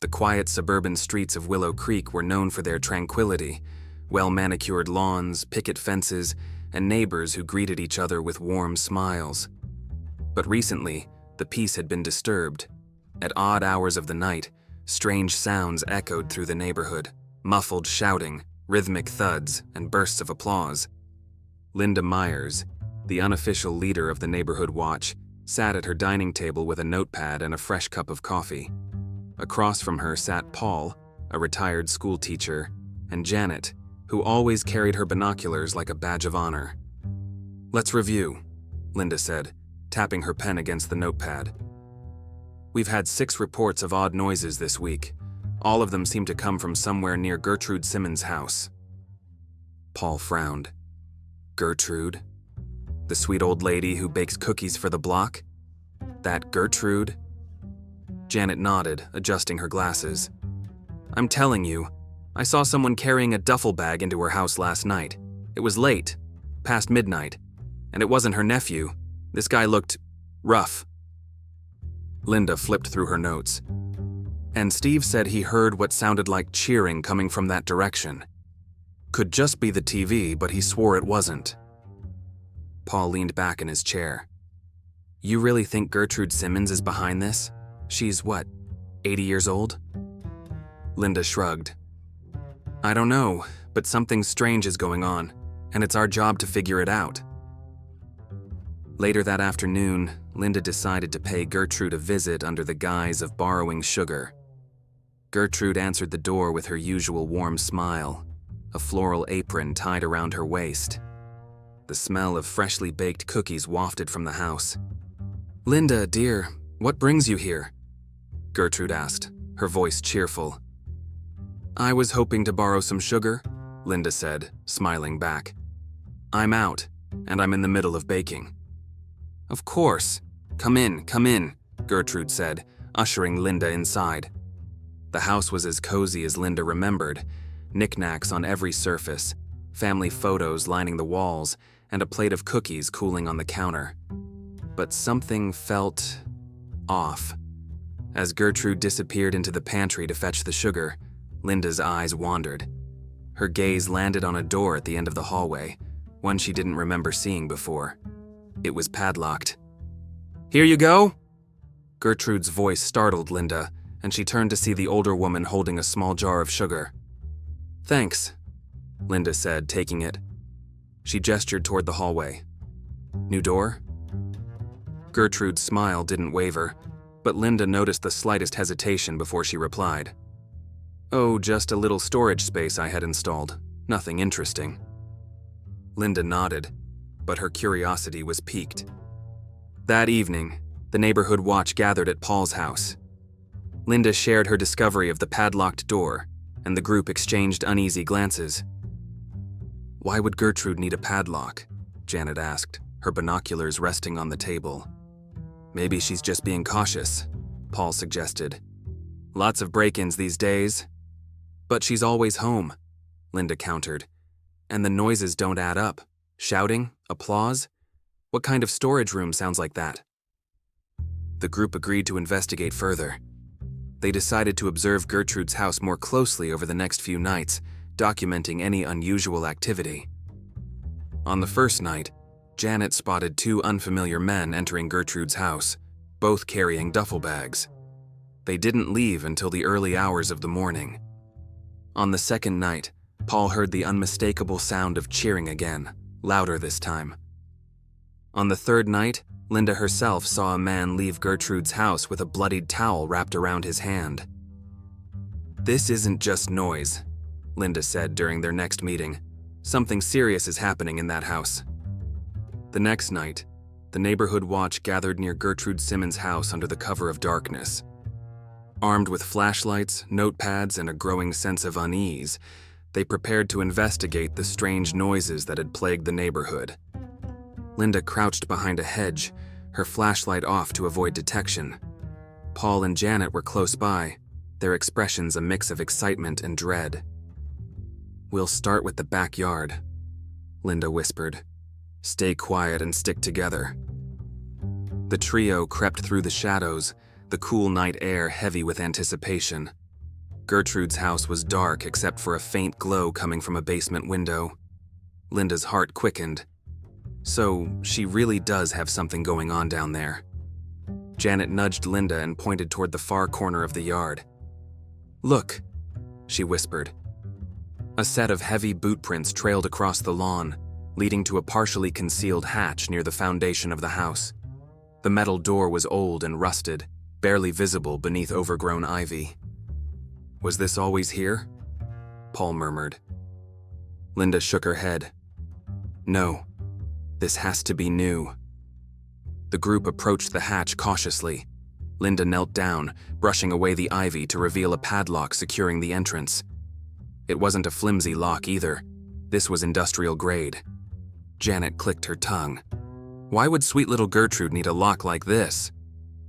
The quiet suburban streets of Willow Creek were known for their tranquility, well-manicured lawns, picket fences, and neighbors who greeted each other with warm smiles. But recently, the peace had been disturbed. At odd hours of the night, strange sounds echoed through the neighborhood, muffled shouting, rhythmic thuds, and bursts of applause. Linda Meyers, the unofficial leader of the neighborhood watch, sat at her dining table with a notepad and a fresh cup of coffee. Across from her sat Paul, a retired schoolteacher, and Janet, who always carried her binoculars like a badge of honor. "Let's review," Linda said, tapping her pen against the notepad. "We've had 6 reports of odd noises this week. All of them seem to come from somewhere near Gertrude Simmons' house." Paul frowned. Gertrude? The sweet old lady who bakes cookies for the block? That Gertrude? Janet nodded, adjusting her glasses. "I'm telling you, I saw someone carrying a duffel bag into her house last night. It was late, past midnight, and it wasn't her nephew. This guy looked rough." Linda flipped through her notes. "And Steve said he heard what sounded like cheering coming from that direction. Could just be the TV, but he swore it wasn't." Paul leaned back in his chair. "You really think Gertrude Simmons is behind this? She's what, 80 years old?" Linda shrugged. "I don't know, but something strange is going on, and it's our job to figure it out." Later that afternoon, Linda decided to pay Gertrude a visit under the guise of borrowing sugar. Gertrude answered the door with her usual warm smile, a floral apron tied around her waist. The smell of freshly baked cookies wafted from the house. "Linda, dear, what brings you here?" Gertrude asked, her voice cheerful. "I was hoping to borrow some sugar," Linda said, smiling back. "I'm out, and I'm in the middle of baking." "Of course. Come in," Gertrude said, ushering Linda inside. The house was as cozy as Linda remembered, knickknacks on every surface, family photos lining the walls, and a plate of cookies cooling on the counter. But something felt off. As Gertrude disappeared into the pantry to fetch the sugar, Linda's eyes wandered. Her gaze landed on a door at the end of the hallway, one she didn't remember seeing before. It was padlocked. "Here you go?" Gertrude's voice startled Linda, and she turned to see the older woman holding a small jar of sugar. "Thanks," Linda said, taking it. She gestured toward the hallway. "New door?" Gertrude's smile didn't waver, but Linda noticed the slightest hesitation before she replied. "Oh, just a little storage space I had installed. Nothing interesting." Linda nodded, but her curiosity was piqued. That evening, the neighborhood watch gathered at Paul's house. Linda shared her discovery of the padlocked door, and the group exchanged uneasy glances. "Why would Gertrude need a padlock?" Janet asked, her binoculars resting on the table. "Maybe she's just being cautious," Paul suggested. "Lots of break-ins these days." "But she's always home," Linda countered. "And the noises don't add up. Shouting, applause. What kind of storage room sounds like that?" The group agreed to investigate further. They decided to observe Gertrude's house more closely over the next few nights, documenting any unusual activity. On the first night, Janet spotted 2 unfamiliar men entering Gertrude's house, both carrying duffel bags. They didn't leave until the early hours of the morning. On the second night, Paul heard the unmistakable sound of cheering again, louder this time. On the third night, Linda herself saw a man leave Gertrude's house with a bloodied towel wrapped around his hand. "This isn't just noise," Linda said during their next meeting. "Something serious is happening in that house." The next night, the neighborhood watch gathered near Gertrude Simmons' house under the cover of darkness. Armed with flashlights, notepads, and a growing sense of unease, they prepared to investigate the strange noises that had plagued the neighborhood. Linda crouched behind a hedge, her flashlight off to avoid detection. Paul and Janet were close by, their expressions a mix of excitement and dread. "We'll start with the backyard," Linda whispered. "Stay quiet and stick together." The trio crept through the shadows, the cool night air heavy with anticipation. Gertrude's house was dark except for a faint glow coming from a basement window. Linda's heart quickened. So, she really does have something going on down there. Janet nudged Linda and pointed toward the far corner of the yard. "Look," she whispered. A set of heavy boot prints trailed across the lawn, leading to a partially concealed hatch near the foundation of the house. The metal door was old and rusted, barely visible beneath overgrown ivy. "Was this always here?" Paul murmured. Linda shook her head. "No, this has to be new." The group approached the hatch cautiously. Linda knelt down, brushing away the ivy to reveal a padlock securing the entrance. It wasn't a flimsy lock either. This was industrial grade. Janet clicked her tongue. Why would sweet little Gertrude need a lock like this?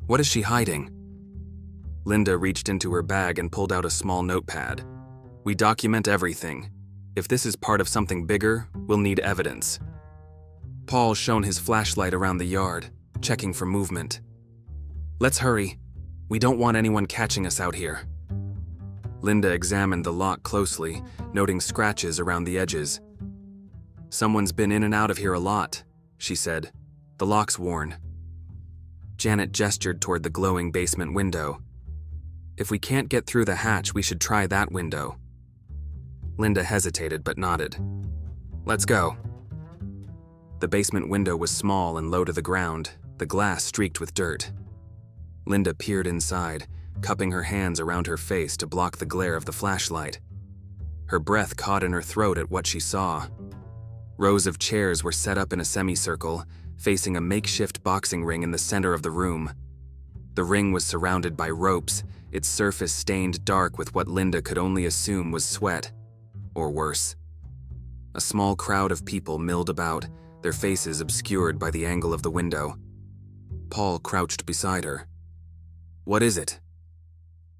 What is she hiding? Linda reached into her bag and pulled out a small notepad. "We document everything. If this is part of something bigger, we'll need evidence." Paul shone his flashlight around the yard, checking for movement. "Let's hurry. We don't want anyone catching us out here." Linda examined the lock closely, noting scratches around the edges. "Someone's been in and out of here a lot," she said. "The lock's worn." Janet gestured toward the glowing basement window. "If we can't get through the hatch, we should try that window." Linda hesitated but nodded. "Let's go." The basement window was small and low to the ground, the glass streaked with dirt. Linda peered inside, cupping her hands around her face to block the glare of the flashlight. Her breath caught in her throat at what she saw. Rows of chairs were set up in a semicircle, facing a makeshift boxing ring in the center of the room. The ring was surrounded by ropes, its surface stained dark with what Linda could only assume was sweat, or worse. A small crowd of people milled about, their faces obscured by the angle of the window. Paul crouched beside her. "What is it?"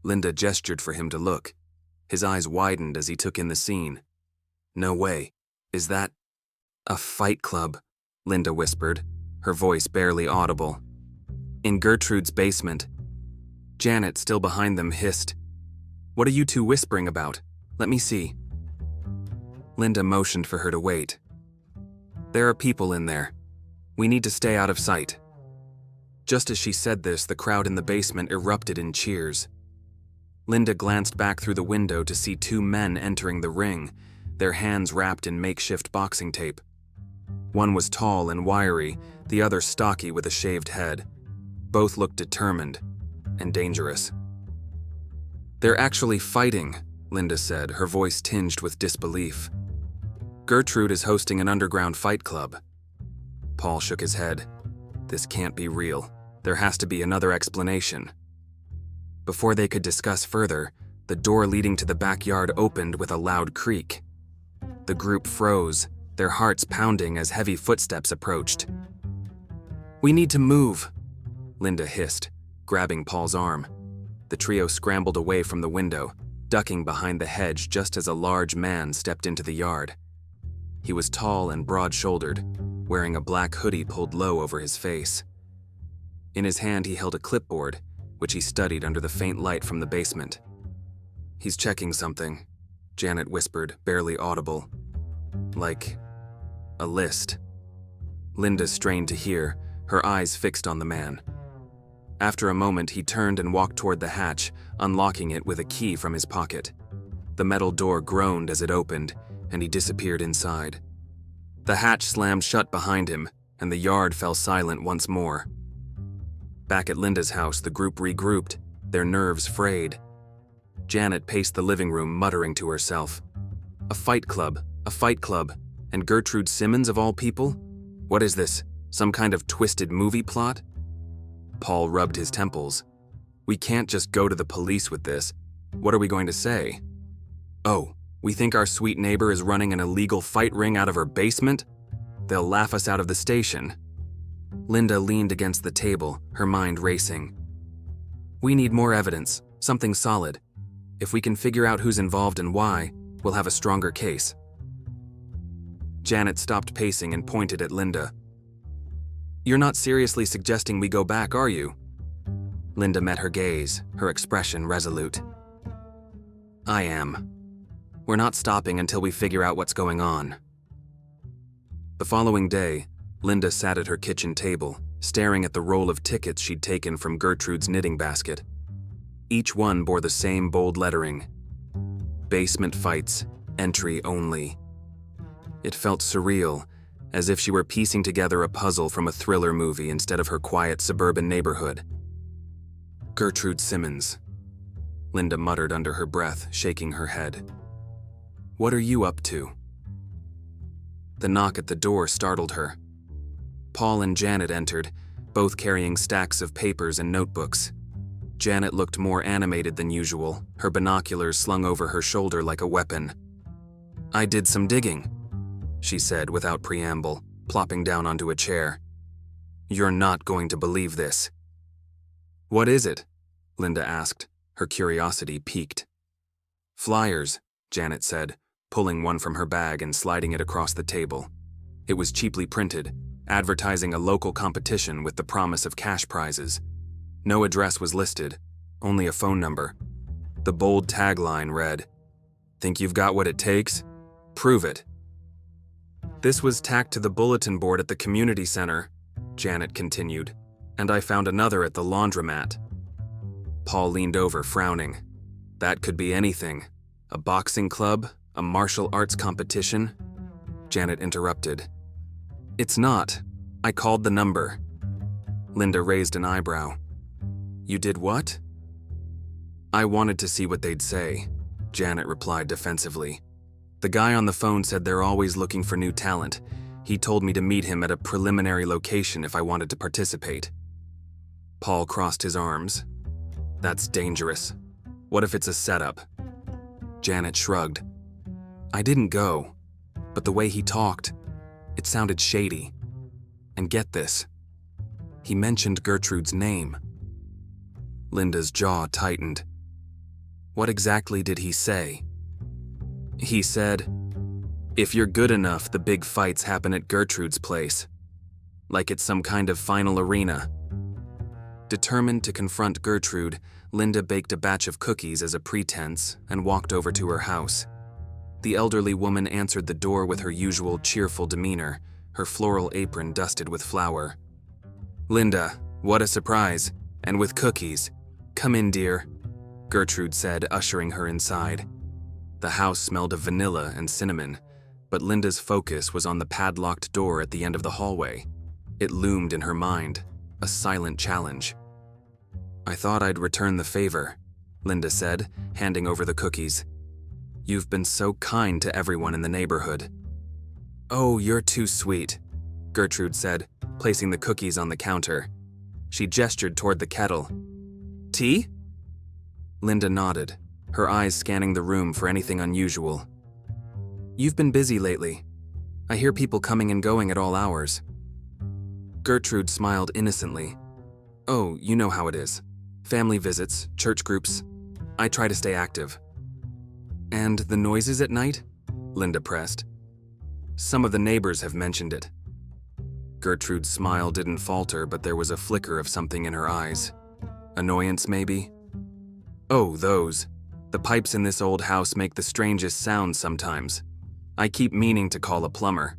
Linda gestured for him to look. His eyes widened as he took in the scene. "No way. Is that—" "A fight club," Linda whispered, her voice barely audible. "In Gertrude's basement." Janet, still behind them, hissed, "What are you two whispering about? Let me see." Linda motioned for her to wait. "There are people in there. We need to stay out of sight." Just as she said this, the crowd in the basement erupted in cheers. Linda glanced back through the window to see two men entering the ring, their hands wrapped in makeshift boxing tape. One was tall and wiry, the other stocky with a shaved head. Both looked determined and dangerous. "They're actually fighting," Linda said, her voice tinged with disbelief. "Gertrude is hosting an underground fight club." Paul shook his head. "This can't be real. There has to be another explanation." Before they could discuss further, the door leading to the backyard opened with a loud creak. The group froze, their hearts pounding as heavy footsteps approached. "We need to move," Linda hissed, grabbing Paul's arm. The trio scrambled away from the window, ducking behind the hedge just as a large man stepped into the yard. He was tall and broad-shouldered, wearing a black hoodie pulled low over his face. In his hand he held a clipboard, which he studied under the faint light from the basement. "He's checking something," Janet whispered, barely audible. "Like a list." Linda strained to hear, her eyes fixed on the man. After a moment, he turned and walked toward the hatch, unlocking it with a key from his pocket. The metal door groaned as it opened, and he disappeared inside. The hatch slammed shut behind him, and the yard fell silent once more. Back at Linda's house, the group regrouped, their nerves frayed. Janet paced the living room, muttering to herself. A fight club, and Gertrude Simmons of all people? What is this, some kind of twisted movie plot? Paul rubbed his temples. "We can't just go to the police with this. What are we going to say? Oh, we think our sweet neighbor is running an illegal fight ring out of her basement? They'll laugh us out of the station." Linda leaned against the table, her mind racing. "We need more evidence, something solid. If we can figure out who's involved and why, we'll have a stronger case." Janet stopped pacing and pointed at Linda. "You're not seriously suggesting we go back, are you?" Linda met her gaze, her expression resolute. I am. We're not stopping until we figure out what's going on. The following day, Linda sat at her kitchen table, staring at the roll of tickets she'd taken from Gertrude's knitting basket. Each one bore the same bold lettering: basement fights, entry only. It felt surreal, as if she were piecing together a puzzle from a thriller movie instead of her quiet suburban neighborhood. Gertrude Simmons, Linda muttered under her breath, shaking her head. What are you up to? The knock at the door startled her. Paul and Janet entered, both carrying stacks of papers and notebooks. Janet looked more animated than usual, her binoculars slung over her shoulder like a weapon. I did some digging, she said without preamble, plopping down onto a chair. You're not going to believe this. What is it? Linda asked, her curiosity piqued. Flyers, Janet said, pulling one from her bag and sliding it across the table. It was cheaply printed, advertising a local competition with the promise of cash prizes. No address was listed, only a phone number. The bold tagline read, "Think you've got what it takes? Prove it." This was tacked to the bulletin board at the community center, Janet continued, and I found another at the laundromat. Paul leaned over, frowning. That could be anything. A boxing club? A martial arts competition? Janet interrupted. It's not. I called the number. Linda raised an eyebrow. You did what? I wanted to see what they'd say, Janet replied defensively. The guy on the phone said they're always looking for new talent. He told me to meet him at a preliminary location if I wanted to participate. Paul crossed his arms. That's dangerous. What if it's a setup? Janet shrugged. I didn't go, but the way he talked, it sounded shady. And get this, he mentioned Gertrude's name. Linda's jaw tightened. What exactly did he say? He said, if you're good enough, the big fights happen at Gertrude's place. Like it's some kind of final arena. Determined to confront Gertrude, Linda baked a batch of cookies as a pretense and walked over to her house. The elderly woman answered the door with her usual cheerful demeanor, her floral apron dusted with flour. Linda, what a surprise, and with cookies. Come in, dear, Gertrude said, ushering her inside. The house smelled of vanilla and cinnamon, but Linda's focus was on the padlocked door at the end of the hallway. It loomed in her mind, a silent challenge. I thought I'd return the favor, Linda said, handing over the cookies. You've been so kind to everyone in the neighborhood. Oh, you're too sweet, Gertrude said, placing the cookies on the counter. She gestured toward the kettle. Tea? Linda nodded, her eyes scanning the room for anything unusual. You've been busy lately. I hear people coming and going at all hours. Gertrude smiled innocently. Oh, you know how it is. Family visits, church groups. I try to stay active. And the noises at night? Linda pressed. Some of the neighbors have mentioned it. Gertrude's smile didn't falter, but there was a flicker of something in her eyes. Annoyance, maybe? Oh, those. The pipes in this old house make the strangest sounds sometimes. I keep meaning to call a plumber.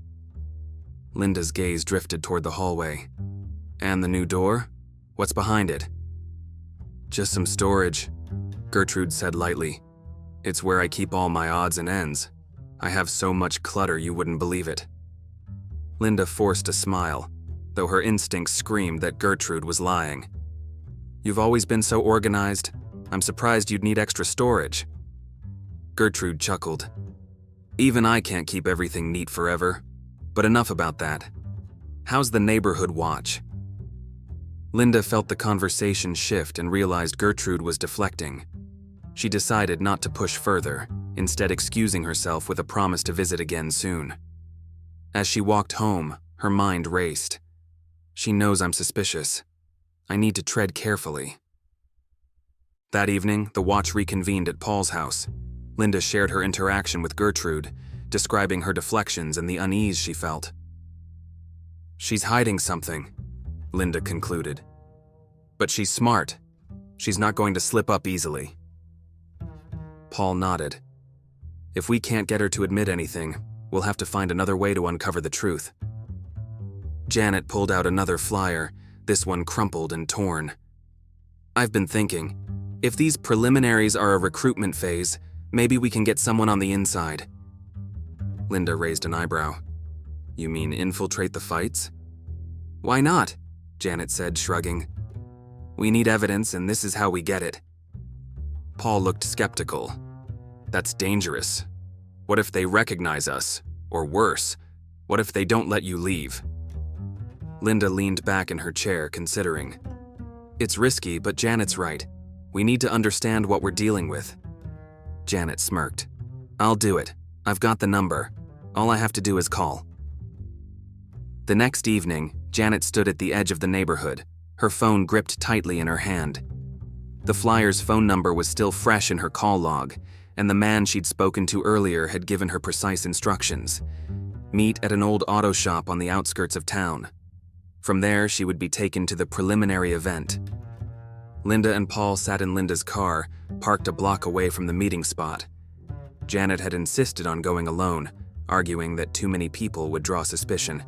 Linda's gaze drifted toward the hallway. And the new door? What's behind it? Just some storage, Gertrude said lightly. It's where I keep all my odds and ends. I have so much clutter you wouldn't believe it. Linda forced a smile, though her instincts screamed that Gertrude was lying. You've always been so organized. I'm surprised you'd need extra storage. Gertrude chuckled. Even I can't keep everything neat forever. But enough about that. How's the neighborhood watch? Linda felt the conversation shift and realized Gertrude was deflecting. She decided not to push further, instead excusing herself with a promise to visit again soon. As she walked home, her mind raced. She knows I'm suspicious. I need to tread carefully. That evening, the watch reconvened at Paul's house. Linda shared her interaction with Gertrude, describing her deflections and the unease she felt. She's hiding something, Linda concluded. But she's smart. She's not going to slip up easily. Paul nodded. If we can't get her to admit anything, we'll have to find another way to uncover the truth. Janet pulled out another flyer, this one crumpled and torn. I've been thinking, if these preliminaries are a recruitment phase, maybe we can get someone on the inside. Linda raised an eyebrow. You mean infiltrate the fights? Why not? Janet said, shrugging. We need evidence, and this is how we get it. Paul looked skeptical. That's dangerous. What if they recognize us? Or worse, what if they don't let you leave? Linda leaned back in her chair, considering. It's risky, but Janet's right. We need to understand what we're dealing with. Janet smirked. I'll do it. I've got the number. All I have to do is call. The next evening, Janet stood at the edge of the neighborhood, her phone gripped tightly in her hand. The flyer's phone number was still fresh in her call log, and the man she'd spoken to earlier had given her precise instructions. Meet at an old auto shop on the outskirts of town. From there, she would be taken to the preliminary event. Linda and Paul sat in Linda's car, parked a block away from the meeting spot. Janet had insisted on going alone, arguing that too many people would draw suspicion.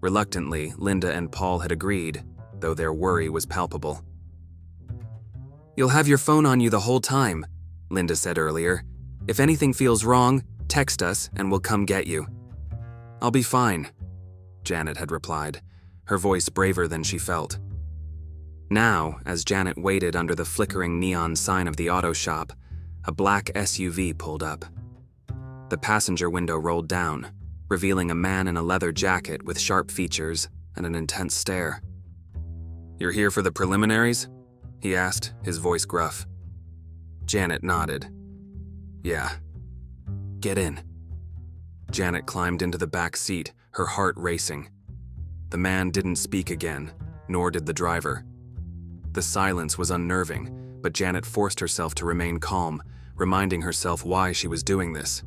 Reluctantly, Linda and Paul had agreed, though their worry was palpable. You'll have your phone on you the whole time, Linda said earlier. If anything feels wrong, text us and we'll come get you. I'll be fine, Janet had replied, her voice braver than she felt. Now, as Janet waited under the flickering neon sign of the auto shop, a black SUV pulled up. The passenger window rolled down, revealing a man in a leather jacket with sharp features and an intense stare. You're here for the preliminaries? He asked, his voice gruff. Janet nodded. Yeah. Get in. Janet climbed into the back seat, her heart racing. The man didn't speak again, nor did the driver. The silence was unnerving, but Janet forced herself to remain calm, reminding herself why she was doing this.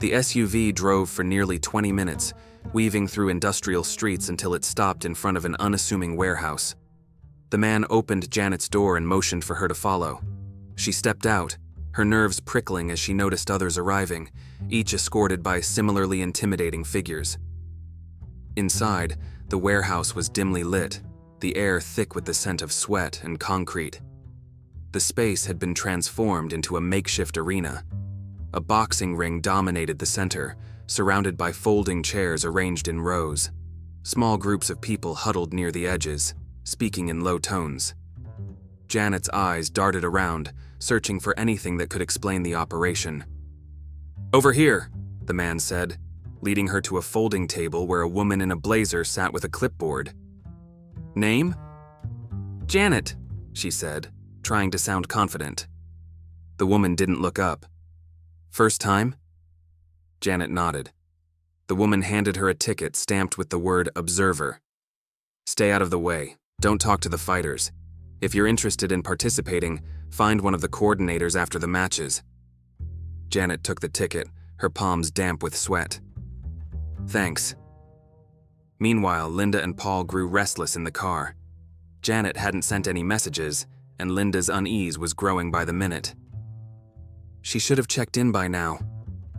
The SUV drove for nearly 20 minutes, weaving through industrial streets until it stopped in front of an unassuming warehouse. The man opened Janet's door and motioned for her to follow. She stepped out, her nerves prickling as she noticed others arriving, each escorted by similarly intimidating figures. Inside, the warehouse was dimly lit, the air thick with the scent of sweat and concrete. The space had been transformed into a makeshift arena. A boxing ring dominated the center, surrounded by folding chairs arranged in rows. Small groups of people huddled near the edges, speaking in low tones. Janet's eyes darted around, searching for anything that could explain the operation. Over here, the man said, leading her to a folding table where a woman in a blazer sat with a clipboard. Name? Janet, she said, trying to sound confident. The woman didn't look up. First time? Janet nodded. The woman handed her a ticket stamped with the word observer. Stay out of the way. Don't talk to the fighters. If you're interested in participating, find one of the coordinators after the matches. Janet took the ticket, her palms damp with sweat. Thanks. Meanwhile, Linda and Paul grew restless in the car. Janet hadn't sent any messages, and Linda's unease was growing by the minute. She should have checked in by now,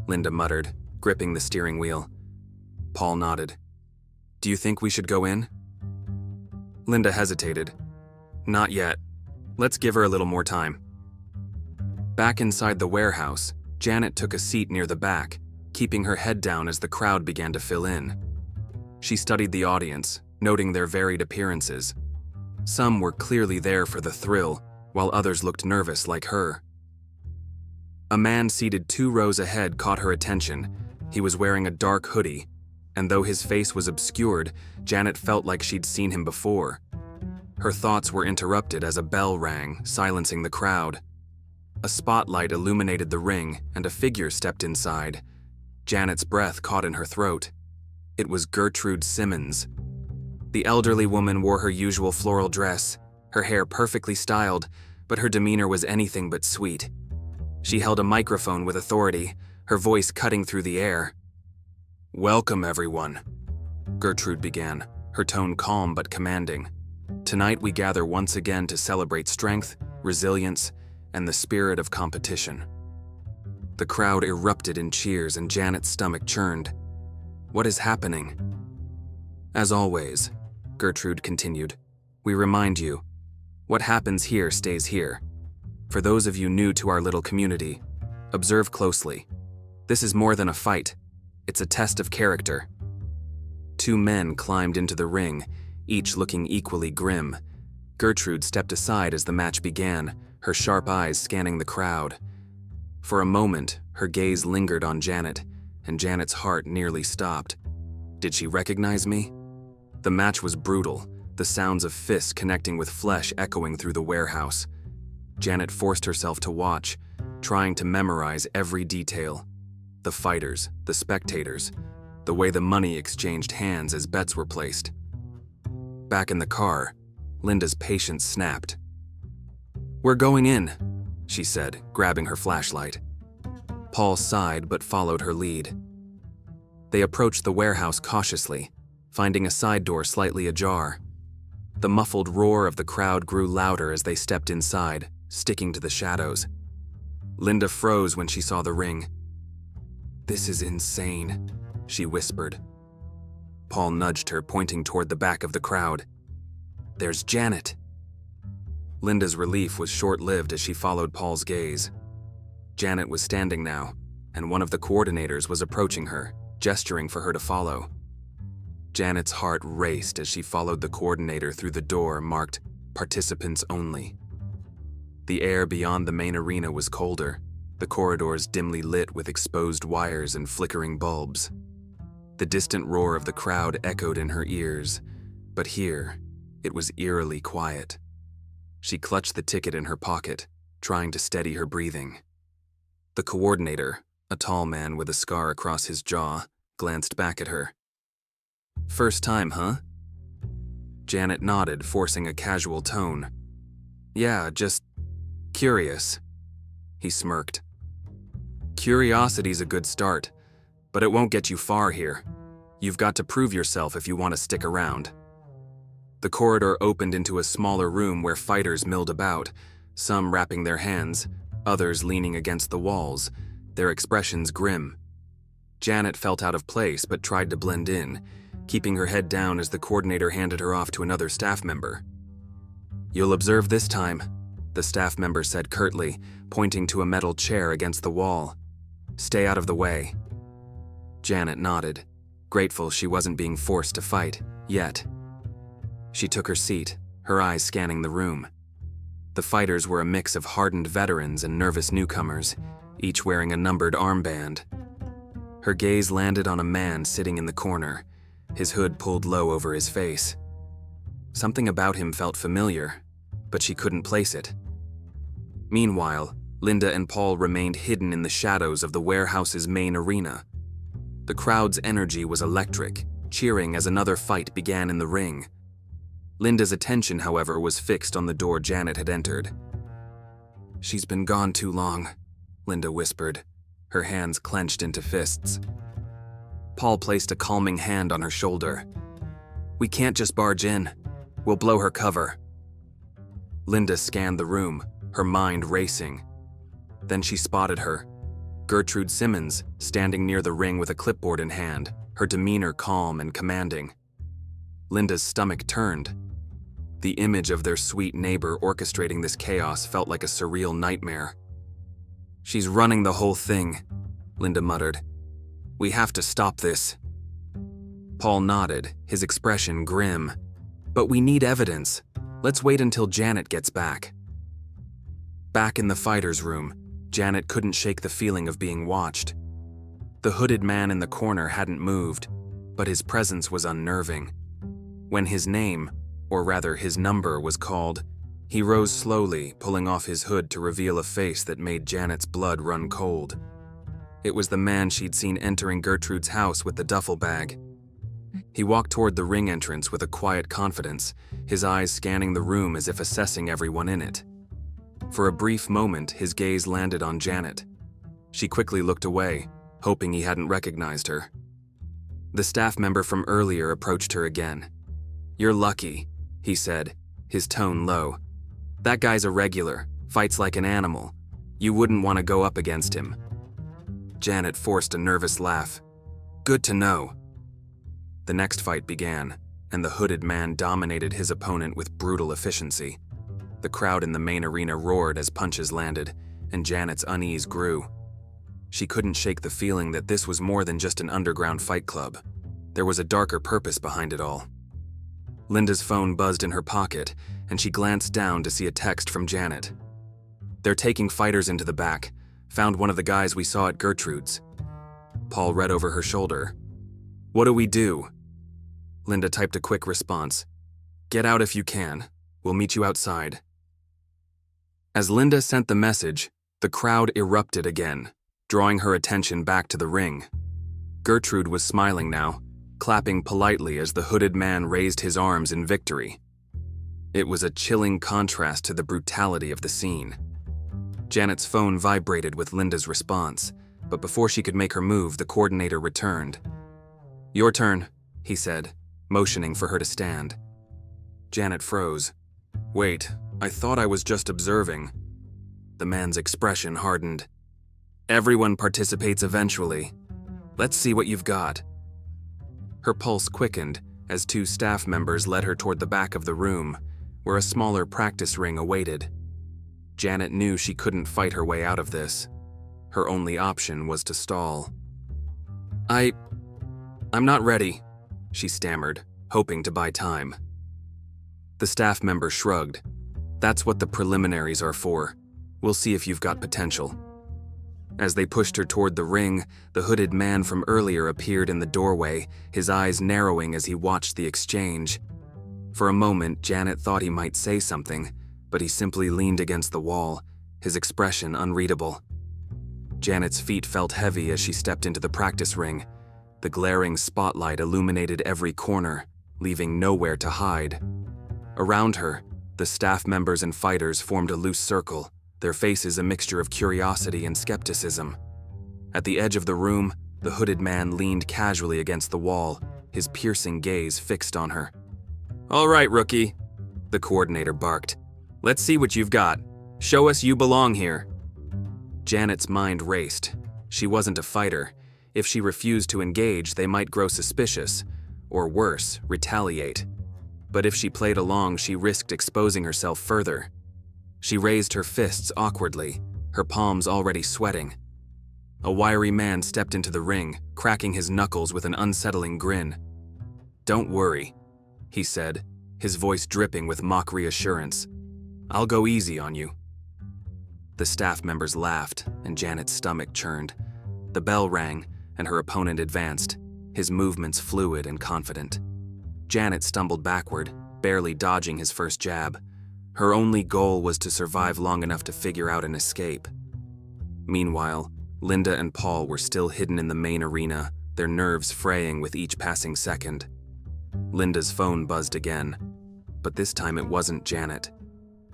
Linda muttered, gripping the steering wheel. Paul nodded. Do you think we should go in? Linda hesitated. Not yet. Let's give her a little more time. Back inside the warehouse, Janet took a seat near the back, keeping her head down as the crowd began to fill in. She studied the audience, noting their varied appearances. Some were clearly there for the thrill, while others looked nervous like her. A man seated 2 rows ahead caught her attention. He was wearing a dark hoodie, and though his face was obscured, Janet felt like she'd seen him before. Her thoughts were interrupted as a bell rang, silencing the crowd. A spotlight illuminated the ring, and a figure stepped inside. Janet's breath caught in her throat. It was Gertrude Simmons. The elderly woman wore her usual floral dress, her hair perfectly styled, but her demeanor was anything but sweet. She held a microphone with authority, her voice cutting through the air. Welcome, everyone, Gertrude began, her tone calm but commanding. Tonight we gather once again to celebrate strength, resilience, and the spirit of competition. The crowd erupted in cheers and Janet's stomach churned. What is happening? As always, Gertrude continued, we remind you, what happens here stays here. For those of you new to our little community, observe closely. This is more than a fight. It's a test of character. Two men climbed into the ring, each looking equally grim. Gertrude stepped aside as the match began, her sharp eyes scanning the crowd. For a moment, her gaze lingered on Janet, and Janet's heart nearly stopped. Did she recognize me? The match was brutal, the sounds of fists connecting with flesh echoing through the warehouse. Janet forced herself to watch, trying to memorize every detail. The fighters, the spectators, the way the money exchanged hands as bets were placed. Back in the car, Linda's patience snapped. We're going in, she said, grabbing her flashlight. Paul sighed but followed her lead. They approached the warehouse cautiously, finding a side door slightly ajar. The muffled roar of the crowd grew louder as they stepped inside, sticking to the shadows. Linda froze when she saw the ring. This is insane, she whispered. Paul nudged her, pointing toward the back of the crowd. There's Janet. Linda's relief was short-lived as she followed Paul's gaze. Janet was standing now, and one of the coordinators was approaching her, gesturing for her to follow. Janet's heart raced as she followed the coordinator through the door marked "Participants Only." The air beyond the main arena was colder, the corridors dimly lit with exposed wires and flickering bulbs. The distant roar of the crowd echoed in her ears, but here, it was eerily quiet. She clutched the ticket in her pocket, trying to steady her breathing. The coordinator, a tall man with a scar across his jaw, glanced back at her. First time, huh? Janet nodded, forcing a casual tone. Yeah, just curious. He smirked. Curiosity's a good start, but it won't get you far here. You've got to prove yourself if you want to stick around. The corridor opened into a smaller room where fighters milled about, some wrapping their hands, others leaning against the walls, their expressions grim. Janet felt out of place but tried to blend in, keeping her head down as the coordinator handed her off to another staff member. You'll observe this time, the staff member said curtly, pointing to a metal chair against the wall. Stay out of the way. Janet nodded, grateful she wasn't being forced to fight, yet. She took her seat, her eyes scanning the room. The fighters were a mix of hardened veterans and nervous newcomers, each wearing a numbered armband. Her gaze landed on a man sitting in the corner, his hood pulled low over his face. Something about him felt familiar, but she couldn't place it. Meanwhile, Linda and Paul remained hidden in the shadows of the warehouse's main arena. The crowd's energy was electric, cheering as another fight began in the ring. Linda's attention, however, was fixed on the door Janet had entered. She's been gone too long, Linda whispered, her hands clenched into fists. Paul placed a calming hand on her shoulder. We can't just barge in. We'll blow her cover. Linda scanned the room, her mind racing. Then she spotted her. Gertrude Simmons, standing near the ring with a clipboard in hand, her demeanor calm and commanding. Linda's stomach turned. The image of their sweet neighbor orchestrating this chaos felt like a surreal nightmare. She's running the whole thing, Linda muttered. We have to stop this. Paul nodded, his expression grim. But we need evidence. Let's wait until Janet gets back. Back in the fighter's room, Janet couldn't shake the feeling of being watched. The hooded man in the corner hadn't moved, but his presence was unnerving. When his name, or rather his number, was called, he rose slowly, pulling off his hood to reveal a face that made Janet's blood run cold. It was the man she'd seen entering Gertrude's house with the duffel bag. He walked toward the ring entrance with a quiet confidence, his eyes scanning the room as if assessing everyone in it. For a brief moment, his gaze landed on Janet. She quickly looked away, hoping he hadn't recognized her. The staff member from earlier approached her again. You're lucky, he said, his tone low. That guy's a regular, fights like an animal. You wouldn't want to go up against him. Janet forced a nervous laugh. Good to know. The next fight began, and the hooded man dominated his opponent with brutal efficiency. The crowd in the main arena roared as punches landed, and Janet's unease grew. She couldn't shake the feeling that this was more than just an underground fight club. There was a darker purpose behind it all. Linda's phone buzzed in her pocket, and she glanced down to see a text from Janet. They're taking fighters into the back. Found one of the guys we saw at Gertrude's. Paul read over her shoulder. What do we do? Linda typed a quick response. Get out if you can. We'll meet you outside. As Linda sent the message, the crowd erupted again, drawing her attention back to the ring. Gertrude was smiling now, clapping politely as the hooded man raised his arms in victory. It was a chilling contrast to the brutality of the scene. Janet's phone vibrated with Linda's response, but before she could make her move, the coordinator returned. Your turn, he said, motioning for her to stand. Janet froze. Wait, I thought I was just observing. The man's expression hardened. Everyone participates eventually. Let's see what you've got. Her pulse quickened as two staff members led her toward the back of the room, where a smaller practice ring awaited. Janet knew she couldn't fight her way out of this. Her only option was to stall. I'm not ready, she stammered, hoping to buy time. The staff member shrugged. That's what the preliminaries are for. We'll see if you've got potential. As they pushed her toward the ring, the hooded man from earlier appeared in the doorway, his eyes narrowing as he watched the exchange. For a moment, Janet thought he might say something, but he simply leaned against the wall, his expression unreadable. Janet's feet felt heavy as she stepped into the practice ring. The glaring spotlight illuminated every corner, leaving nowhere to hide. Around her, the staff members and fighters formed a loose circle, their faces a mixture of curiosity and skepticism. At the edge of the room, the hooded man leaned casually against the wall, his piercing gaze fixed on her. All right, rookie, the coordinator barked. Let's see what you've got. Show us you belong here. Janet's mind raced. She wasn't a fighter. If she refused to engage, they might grow suspicious, or worse, retaliate. But if she played along, she risked exposing herself further. She raised her fists awkwardly, her palms already sweating. A wiry man stepped into the ring, cracking his knuckles with an unsettling grin. Don't worry, he said, his voice dripping with mock reassurance. I'll go easy on you. The staff members laughed, and Janet's stomach churned. The bell rang, and her opponent advanced, his movements fluid and confident. Janet stumbled backward, barely dodging his first jab. Her only goal was to survive long enough to figure out an escape. Meanwhile, Linda and Paul were still hidden in the main arena, their nerves fraying with each passing second. Linda's phone buzzed again, but this time it wasn't Janet.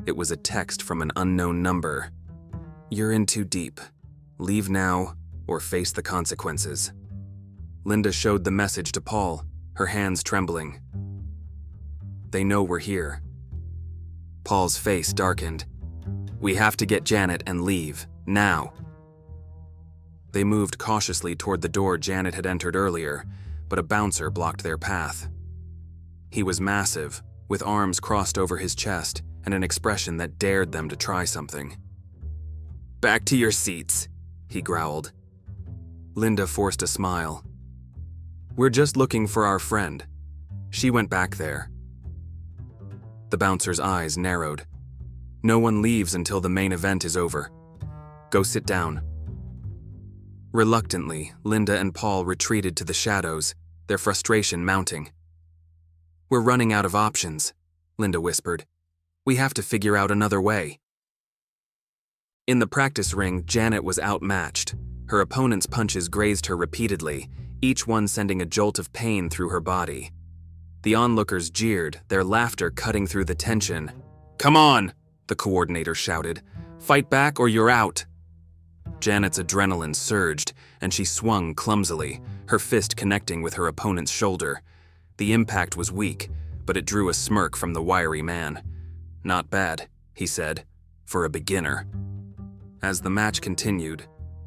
It was a text from an unknown number. You're in too deep. Leave now or face the consequences. Linda showed the message to Paul, her hands trembling. They know we're here. Paul's face darkened. We have to get Janet and leave, now. They moved cautiously toward the door Janet had entered earlier, but a bouncer blocked their path. He was massive, with arms crossed over his chest and an expression that dared them to try something. Back to your seats, he growled. Linda forced a smile. We're just looking for our friend. She went back there. The bouncer's eyes narrowed. No one leaves until the main event is over. Go sit down. Reluctantly, Linda and Paul retreated to the shadows, their frustration mounting. We're running out of options, Linda whispered. We have to figure out another way. In the practice ring, Janet was outmatched. Her opponent's punches grazed her repeatedly, each one sending a jolt of pain through her body. The onlookers jeered, their laughter cutting through the tension. Come on, the coordinator shouted. Fight back or you're out. Janet's adrenaline surged, and she swung clumsily, her fist connecting with her opponent's shoulder. The impact was weak, but it drew a smirk from the wiry man. Not bad, he said, for a beginner. As the match continued,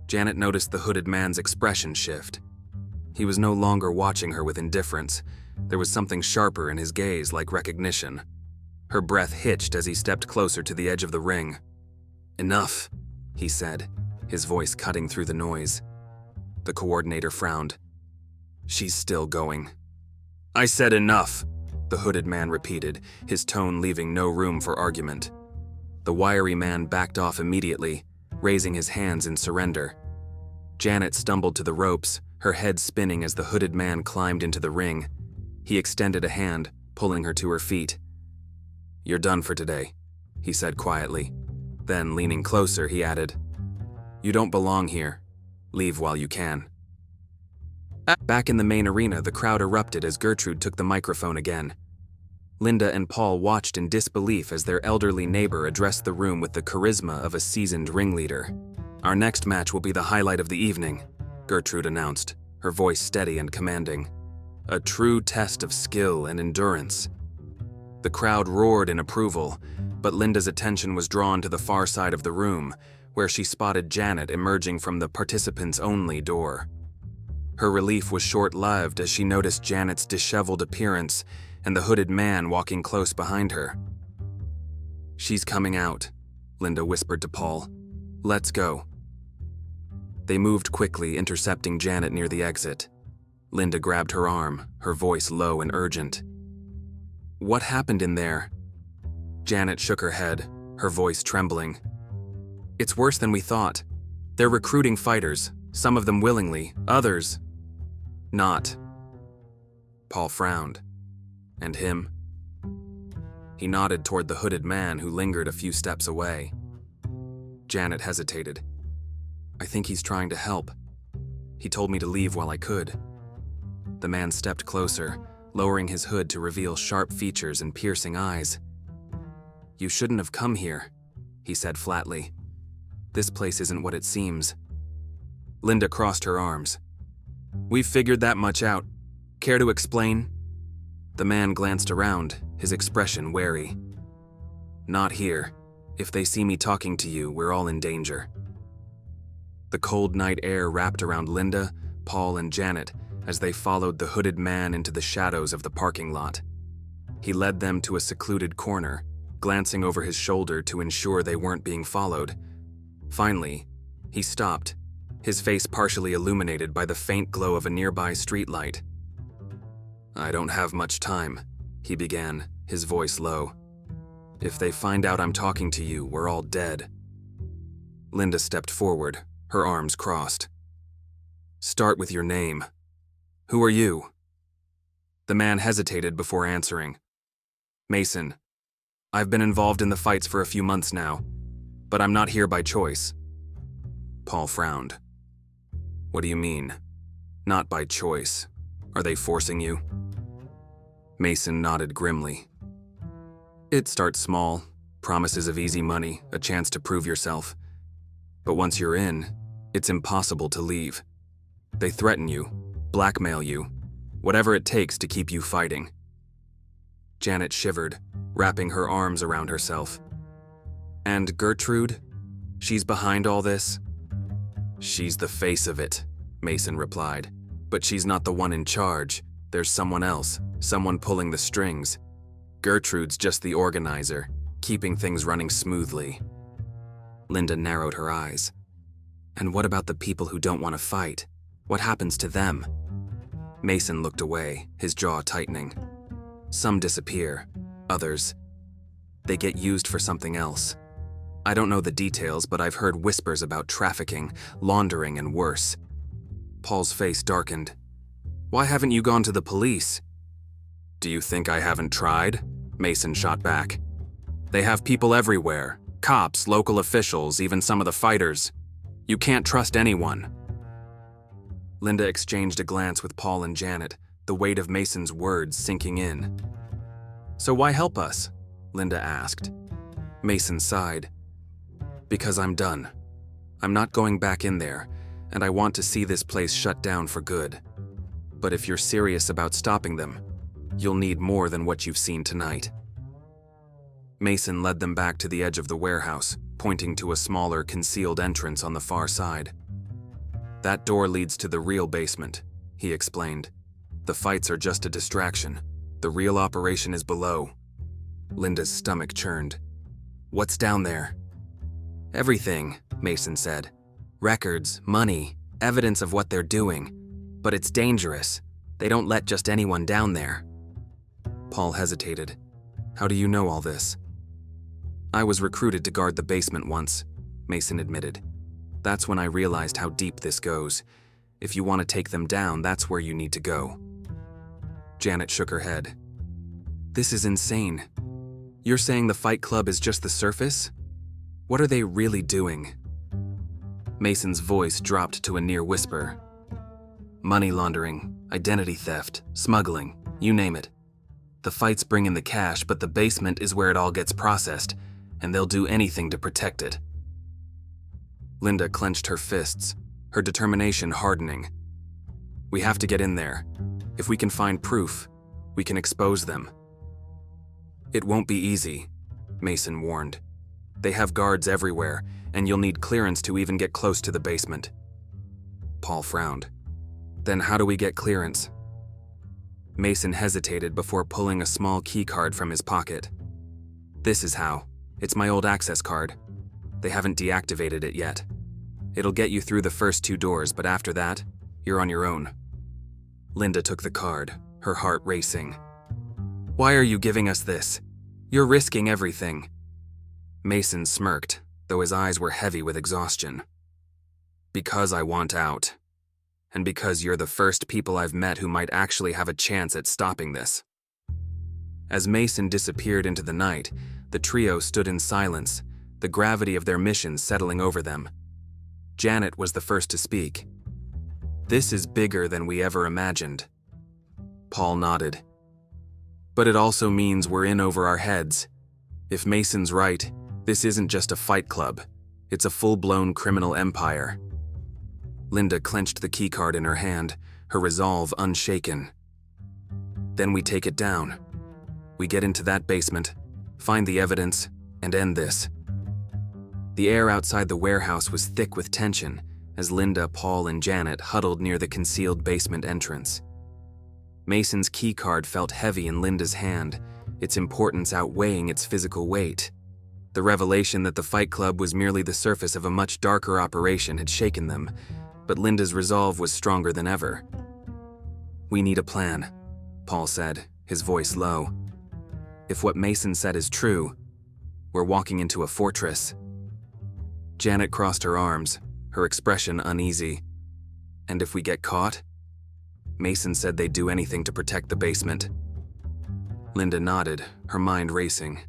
Janet noticed the hooded man's expression shift. He was no longer watching her with indifference. There was something sharper in his gaze, like recognition. Her breath hitched as he stepped closer to the edge of the ring. "Enough," he said, his voice cutting through the noise. The coordinator frowned. "She's still going." "I said enough," the hooded man repeated, his tone leaving no room for argument. The wiry man backed off immediately, raising his hands in surrender. Janet stumbled to the ropes, her head spinning as the hooded man climbed into the ring. He extended a hand, pulling her to her feet. "You're done for today," he said quietly. Then, leaning closer, he added, "You don't belong here. Leave while you can." Back in the main arena, the crowd erupted as Gertrude took the microphone again. Linda and Paul watched in disbelief as their elderly neighbor addressed the room with the charisma of a seasoned ringleader. "Our next match will be the highlight of the evening," Gertrude announced, her voice steady and commanding. "A true test of skill and endurance." The crowd roared in approval, but Linda's attention was drawn to the far side of the room, where she spotted Janet emerging from the participants-only door. Her relief was short-lived as she noticed Janet's disheveled appearance and the hooded man walking close behind her. "She's coming out," Linda whispered to Paul. "Let's go." They moved quickly, intercepting Janet near the exit. Linda grabbed her arm, her voice low and urgent. "What happened in there?" Janet shook her head, her voice trembling. "It's worse than we thought. They're recruiting fighters, some of them willingly, others not." Paul frowned. "And him?" He nodded toward the hooded man who lingered a few steps away. Janet hesitated. "I think he's trying to help. He told me to leave while I could." The man stepped closer, lowering his hood to reveal sharp features and piercing eyes. "You shouldn't have come here," he said flatly. "This place isn't what it seems." Linda crossed her arms. "We've figured that much out. Care to explain?" The man glanced around, his expression wary. "Not here. If they see me talking to you, we're all in danger." The cold night air wrapped around Linda, Paul, and Janet as they followed the hooded man into the shadows of the parking lot. He led them to a secluded corner, glancing over his shoulder to ensure they weren't being followed. Finally, he stopped, his face partially illuminated by the faint glow of a nearby streetlight. "I don't have much time," he began, his voice low. "If they find out I'm talking to you, we're all dead." Linda stepped forward, her arms crossed. "Start with your name. Who are you?" The man hesitated before answering. "Mason. I've been involved in the fights for a few months now, but I'm not here by choice." Paul frowned. "What do you mean? Not by choice? Are they forcing you?" Mason nodded grimly. "It starts small, promises of easy money, a chance to prove yourself. But once you're in, it's impossible to leave. They threaten you, blackmail you, whatever it takes to keep you fighting." Janet shivered, wrapping her arms around herself. "And Gertrude? She's behind all this?" "She's the face of it," Mason replied. "But she's not the one in charge. There's someone else, someone pulling the strings. Gertrude's just the organizer, keeping things running smoothly." Linda narrowed her eyes. "And what about the people who don't want to fight? What happens to them?" Mason looked away, his jaw tightening. "Some disappear, others, they get used for something else. I don't know the details, but I've heard whispers about trafficking, laundering, and worse." Paul's face darkened. "Why haven't you gone to the police?" "Do you think I haven't tried?" Mason shot back. "They have people everywhere, cops, local officials, even some of the fighters. You can't trust anyone." Linda exchanged a glance with Paul and Janet, the weight of Mason's words sinking in. "So why help us?" Linda asked. Mason sighed. "Because I'm done. I'm not going back in there, and I want to see this place shut down for good. But if you're serious about stopping them, you'll need more than what you've seen tonight." Mason led them back to the edge of the warehouse, pointing to a smaller, concealed entrance on the far side. That door leads to the real basement, he explained. The fights are just a distraction. The real operation is below. Linda's stomach churned. What's down there? Everything, Mason said. Records, money, evidence of what they're doing. But it's dangerous. They don't let just anyone down there. Paul hesitated. How do you know all this? I was recruited to guard the basement once, Mason admitted. That's when I realized how deep this goes. If you want to take them down, that's where you need to go. Janet shook her head. This is insane. You're saying the Fight Club is just the surface? What are they really doing? Mason's voice dropped to a near whisper. Money laundering, identity theft, smuggling, you name it. The fights bring in the cash, but the basement is where it all gets processed, and they'll do anything to protect it. Linda clenched her fists, her determination hardening. We have to get in there. If we can find proof, we can expose them. It won't be easy, Mason warned. They have guards everywhere, and you'll need clearance to even get close to the basement. Paul frowned. Then how do we get clearance? Mason hesitated before pulling a small key card from his pocket. This is how. It's my old access card. They haven't deactivated it yet. It'll get you through the first 2 doors, but after that, you're on your own. Linda took the card, her heart racing. Why are you giving us this? You're risking everything. Mason smirked, though his eyes were heavy with exhaustion. Because I want out. And because you're the first people I've met who might actually have a chance at stopping this. As Mason disappeared into the night, the trio stood in silence, the gravity of their mission settling over them. Janet was the first to speak. This is bigger than we ever imagined. Paul nodded. But it also means we're in over our heads. If Mason's right, this isn't just a fight club. It's a full-blown criminal empire. Linda clenched the keycard in her hand, her resolve unshaken. Then we take it down. We get into that basement, find the evidence, and end this. The air outside the warehouse was thick with tension as Linda, Paul, and Janet huddled near the concealed basement entrance. Mason's keycard felt heavy in Linda's hand, its importance outweighing its physical weight. The revelation that the Fight Club was merely the surface of a much darker operation had shaken them, but Linda's resolve was stronger than ever. We need a plan, Paul said, his voice low. If what Mason said is true, we're walking into a fortress. Janet crossed her arms, her expression uneasy. And if we get caught? Mason said they'd do anything to protect the basement. Linda nodded, her mind racing.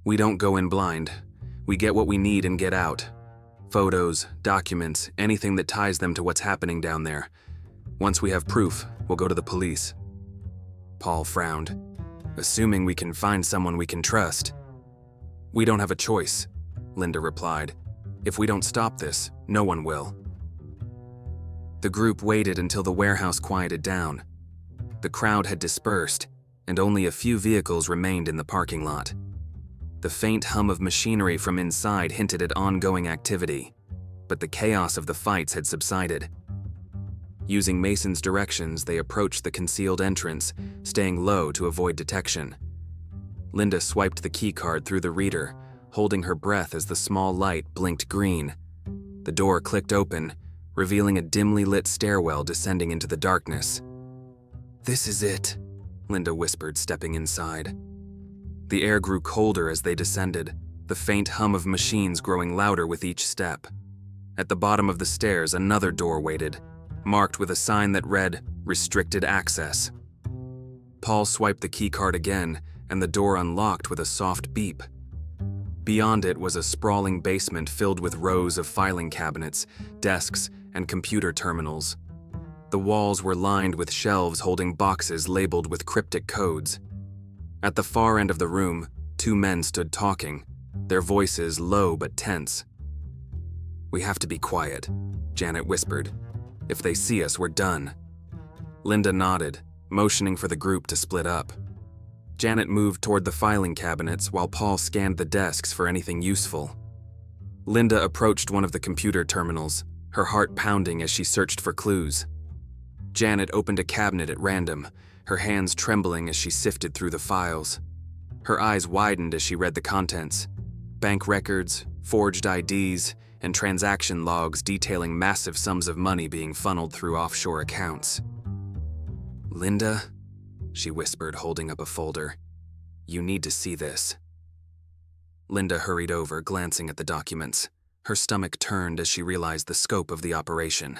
We don't go in blind. We get what we need and get out. Photos, documents, anything that ties them to what's happening down there. Once we have proof, we'll go to the police. Paul frowned. Assuming we can find someone we can trust. We don't have a choice, Linda replied. If we don't stop this, no one will. The group waited until the warehouse quieted down. The crowd had dispersed, and only a few vehicles remained in the parking lot. The faint hum of machinery from inside hinted at ongoing activity, but the chaos of the fights had subsided. Using Mason's directions, they approached the concealed entrance, staying low to avoid detection. Linda swiped the keycard through the reader, holding her breath as the small light blinked green. The door clicked open, revealing a dimly lit stairwell descending into the darkness. "This is it," Linda whispered, stepping inside. The air grew colder as they descended, the faint hum of machines growing louder with each step. At the bottom of the stairs, another door waited, marked with a sign that read, "Restricted Access." Paul swiped the keycard again, and the door unlocked with a soft beep. Beyond it was a sprawling basement filled with rows of filing cabinets, desks, and computer terminals. The walls were lined with shelves holding boxes labeled with cryptic codes. At the far end of the room, 2 men stood talking, their voices low but tense. "We have to be quiet," Janet whispered. "If they see us, we're done." Linda nodded, motioning for the group to split up. Janet moved toward the filing cabinets while Paul scanned the desks for anything useful. Linda approached one of the computer terminals, her heart pounding as she searched for clues. Janet opened a cabinet at random, her hands trembling as she sifted through the files. Her eyes widened as she read the contents: bank records, forged IDs, and transaction logs detailing massive sums of money being funneled through offshore accounts. "Linda," she whispered, holding up a folder. "You need to see this." Linda hurried over, glancing at the documents. Her stomach turned as she realized the scope of the operation.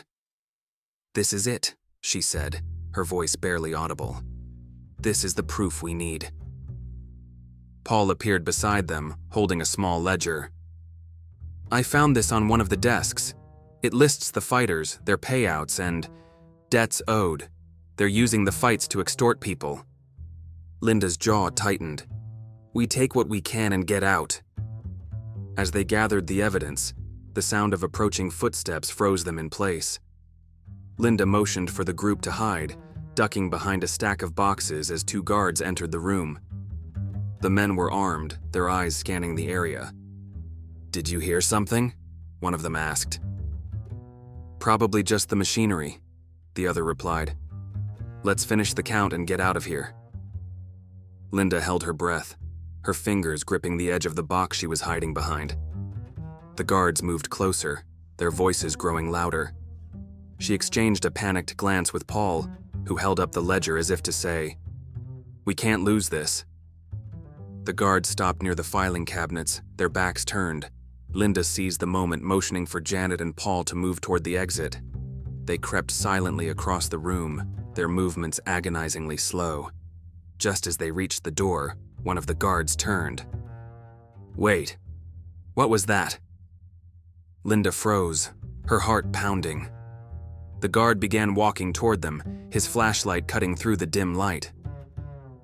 "This is it," she said, her voice barely audible. "This is the proof we need." Paul appeared beside them, holding a small ledger. "I found this on one of the desks. It lists the fighters, their payouts, and debts owed. They're using the fights to extort people." Linda's jaw tightened. "We take what we can and get out." As they gathered the evidence, the sound of approaching footsteps froze them in place. Linda motioned for the group to hide, ducking behind a stack of boxes as two guards entered the room. The men were armed, their eyes scanning the area. "Did you hear something?" one of them asked. "Probably just the machinery," the other replied. "Let's finish the count and get out of here." Linda held her breath, her fingers gripping the edge of the box she was hiding behind. The guards moved closer, their voices growing louder. She exchanged a panicked glance with Paul, who held up the ledger as if to say, "We can't lose this." The guards stopped near the filing cabinets, their backs turned. Linda seized the moment, motioning for Janet and Paul to move toward the exit. They crept silently across the room, their movements agonizingly slow. Just as they reached the door, one of the guards turned. "Wait, what was that?" Linda froze, her heart pounding. The guard began walking toward them, his flashlight cutting through the dim light.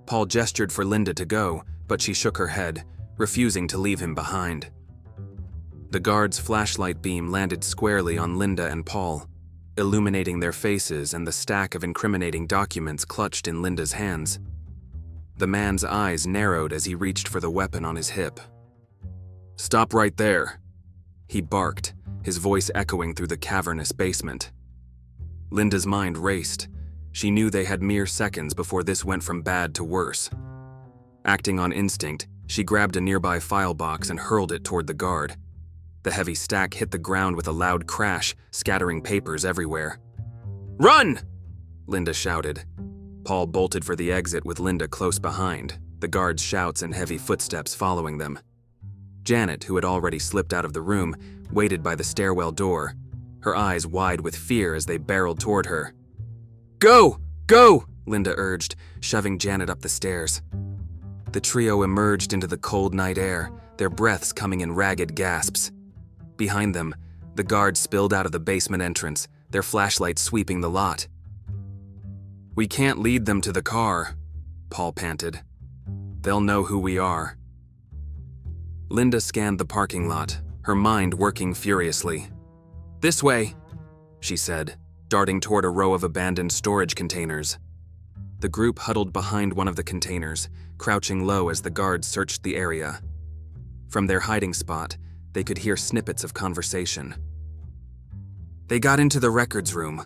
Paul gestured for Linda to go, but she shook her head, refusing to leave him behind. The guard's flashlight beam landed squarely on Linda and Paul, illuminating their faces and the stack of incriminating documents clutched in Linda's hands. The man's eyes narrowed as he reached for the weapon on his hip. "Stop right there," he barked, his voice echoing through the cavernous basement. Linda's mind raced. She knew they had mere seconds before this went from bad to worse. Acting on instinct, she grabbed a nearby file box and hurled it toward the guard. The heavy stack hit the ground with a loud crash, scattering papers everywhere. "Run!" Linda shouted. Paul bolted for the exit with Linda close behind, the guard's shouts and heavy footsteps following them. Janet, who had already slipped out of the room, waited by the stairwell door, her eyes wide with fear as they barreled toward her. "Go! Go!" Linda urged, shoving Janet up the stairs. The trio emerged into the cold night air, their breaths coming in ragged gasps. Behind them, the guards spilled out of the basement entrance, their flashlights sweeping the lot. "We can't lead them to the car," Paul panted. "They'll know who we are." Linda scanned the parking lot, her mind working furiously. "This way," she said, darting toward a row of abandoned storage containers. The group huddled behind one of the containers, crouching low as the guards searched the area. From their hiding spot, they could hear snippets of conversation. "They got into the records room,"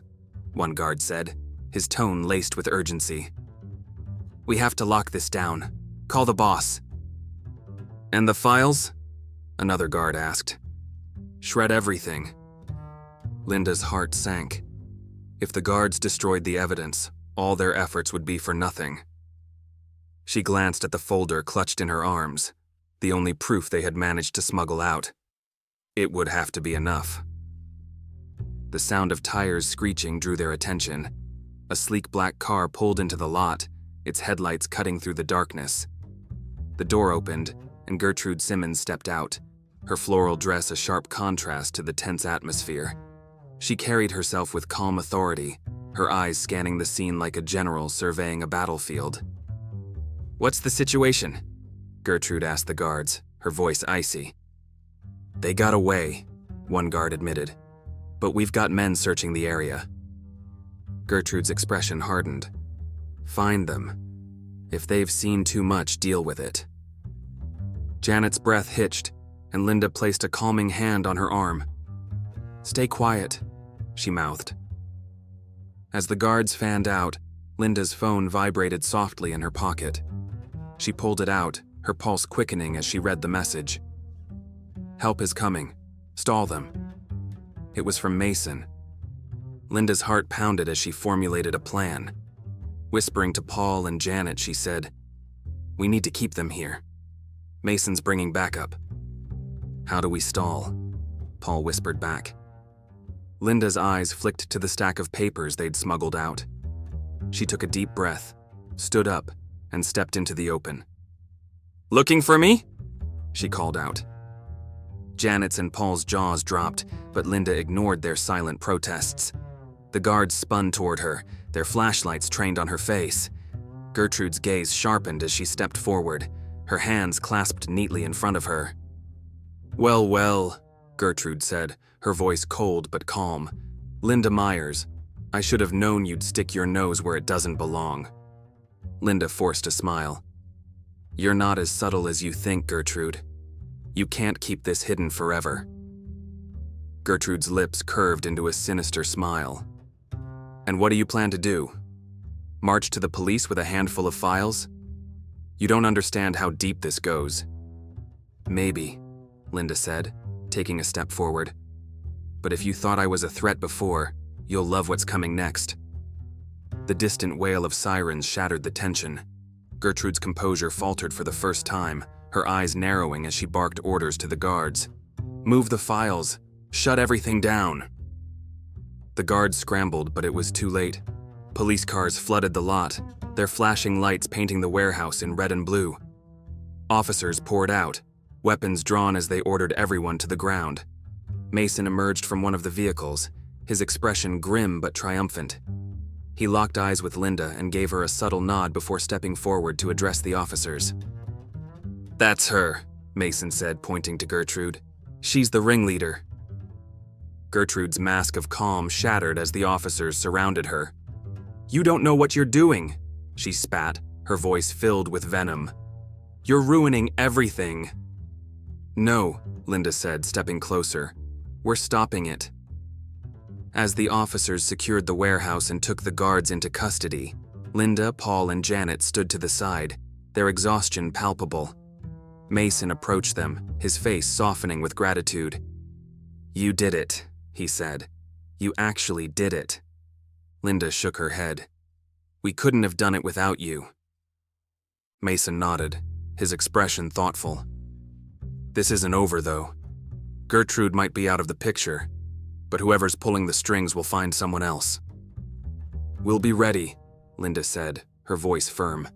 one guard said, his tone laced with urgency. "We have to lock this down. Call the boss." "And the files?" another guard asked. "Shred everything." Linda's heart sank. If the guards destroyed the evidence, all their efforts would be for nothing. She glanced at the folder clutched in her arms, the only proof they had managed to smuggle out. It would have to be enough. The sound of tires screeching drew their attention. A sleek black car pulled into the lot, its headlights cutting through the darkness. The door opened, and Gertrude Simmons stepped out, her floral dress a sharp contrast to the tense atmosphere. She carried herself with calm authority, her eyes scanning the scene like a general surveying a battlefield. "What's the situation?" Gertrude asked the guards, her voice icy. "They got away," one guard admitted, "but we've got men searching the area." Gertrude's expression hardened. "Find them. If they've seen too much, deal with it." Janet's breath hitched, and Linda placed a calming hand on her arm. "Stay quiet," she mouthed. As the guards fanned out, Linda's phone vibrated softly in her pocket. She pulled it out, her pulse quickening as she read the message. Help is coming. Stall them. It was from Mason. Linda's heart pounded as she formulated a plan. Whispering to Paul and Janet, she said, "We need to keep them here. Mason's bringing backup." "How do we stall?" Paul whispered back. Linda's eyes flicked to the stack of papers they'd smuggled out. She took a deep breath, stood up, and stepped into the open. "Looking for me?" she called out. Janet's and Paul's jaws dropped, but Linda ignored their silent protests. The guards spun toward her, their flashlights trained on her face. Gertrude's gaze sharpened as she stepped forward, her hands clasped neatly in front of her. "Well, well," Gertrude said, her voice cold but calm. "Linda Meyers, I should have known you'd stick your nose where it doesn't belong." Linda forced a smile. "You're not as subtle as you think, Gertrude. You can't keep this hidden forever." Gertrude's lips curved into a sinister smile. "And what do you plan to do? March to the police with a handful of files? You don't understand how deep this goes." "Maybe," Linda said, taking a step forward. "But if you thought I was a threat before, you'll love what's coming next." The distant wail of sirens shattered the tension. Gertrude's composure faltered for the first time, her eyes narrowing as she barked orders to the guards. "Move the files! Shut everything down!" The guards scrambled, but it was too late. Police cars flooded the lot, their flashing lights painting the warehouse in red and blue. Officers poured out, weapons drawn as they ordered everyone to the ground. Mason emerged from one of the vehicles, his expression grim but triumphant. He locked eyes with Linda and gave her a subtle nod before stepping forward to address the officers. "That's her," Mason said, pointing to Gertrude. "She's the ringleader." Gertrude's mask of calm shattered as the officers surrounded her. "You don't know what you're doing," she spat, her voice filled with venom. "You're ruining everything." "No," Linda said, stepping closer. "We're stopping it." As the officers secured the warehouse and took the guards into custody, Linda, Paul, and Janet stood to the side, their exhaustion palpable. Mason approached them, his face softening with gratitude. "You did it," he said. "You actually did it." Linda shook her head. "We couldn't have done it without you." Mason nodded, his expression thoughtful. "This isn't over, though. Gertrude might be out of the picture, but whoever's pulling the strings will find someone else." "We'll be ready," Linda said, her voice firm.